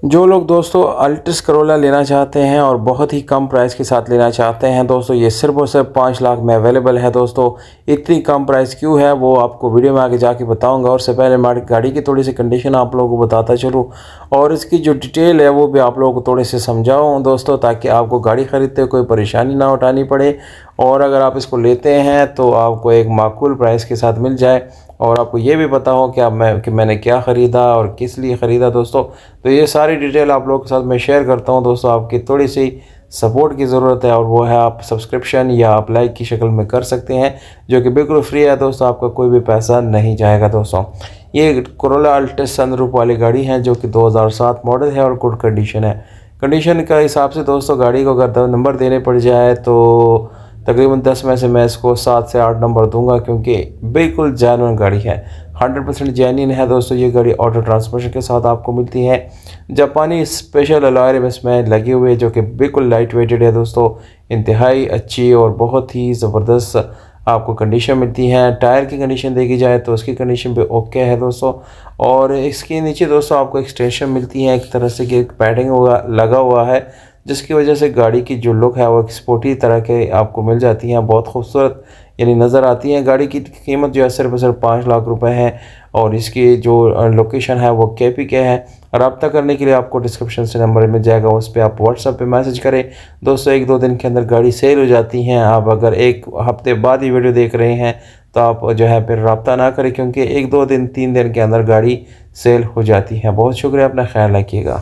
जो लोग दोस्तों अल्टिस करोला लेना चाहते हैं और बहुत ही कम प्राइस के साथ लेना चाहते हैं दोस्तों, ये सिर्फ और सिर्फ 5 लाख में अवेलेबल है दोस्तों। इतनी कम प्राइस क्यों है वो आपको वीडियो में आगे जाके बताऊंगा। और से पहले हमारी गाड़ी की थोड़ी सी कंडीशन आप लोगों को बताता चलूँ और इसकी जो डिटेल है वो भी आप लोगों को थोड़े से समझाऊँ दोस्तों, ताकि आपको गाड़ी ख़रीदते कोई परेशानी ना उठानी पड़े और अगर आप इसको लेते हैं तो आपको एक माकूल प्राइस के साथ मिल जाए और आपको ये भी पता हो कि मैंने क्या ख़रीदा और किस लिए ख़रीदा दोस्तों। तो ये सारी डिटेल आप लोगों के साथ मैं शेयर करता हूँ दोस्तों। आपकी थोड़ी सी सपोर्ट की ज़रूरत है और वो है आप सब्सक्रिप्शन या आप लाइक की शक्ल में कर सकते हैं, जो कि बिल्कुल फ्री है दोस्तों। आपका कोई भी पैसा नहीं जाएगा दोस्तों। ये कोरोला अल्टिस सनरूफ वाली गाड़ी है जो कि 2007 मॉडल है और गुड कंडीशन है। कंडीशन का हिसाब से दोस्तों गाड़ी को अगर नंबर देने पड़ जाए तो तकरीबन 10 में से मैं इसको 7 से 8 नंबर दूंगा, क्योंकि बिल्कुल जेन्युइन गाड़ी है। 100% जेन्युइन है दोस्तों। ये गाड़ी ऑटो ट्रांसमिशन के साथ आपको मिलती है। जापानी स्पेशल अलॉय रिम इसमें लगे हुए जो कि बिल्कुल लाइट वेटेड है दोस्तों। इंतहाई अच्छी और बहुत ही ज़बरदस्त आपको कंडीशन मिलती है। टायर की कंडीशन देखी जाए तो उसकी कंडीशन भी ओके है दोस्तों। और इसके नीचे दोस्तों आपको एक्सटेंशन मिलती है एक तरह से कि एक पैडिंग लगा हुआ है, जिसकी वजह से गाड़ी की जो लुक है वो एक स्पोर्टी तरह के आपको मिल जाती हैं, बहुत खूबसूरत यानी नज़र आती हैं। गाड़ी की कीमत जो है सिर्फ 5 लाख रुपए है और इसकी जो लोकेशन है वो केपी के है। रब्ता करने के लिए आपको डिस्क्रिप्शन से नंबर मिल जाएगा, उस पर आप व्हाट्सएप पे मैसेज करें दोस्तों। 1-2 दिन के अंदर गाड़ी सेल हो जाती हैं। आप अगर 1 हफ्ते बाद ही वीडियो देख रहे हैं तो आप जो है फिर रब्ता ना करें, क्योंकि 1-2 दिन 3 दिन के अंदर गाड़ी सेल हो जाती है। बहुत शुक्रिया, अपना ख्याल रखिएगा।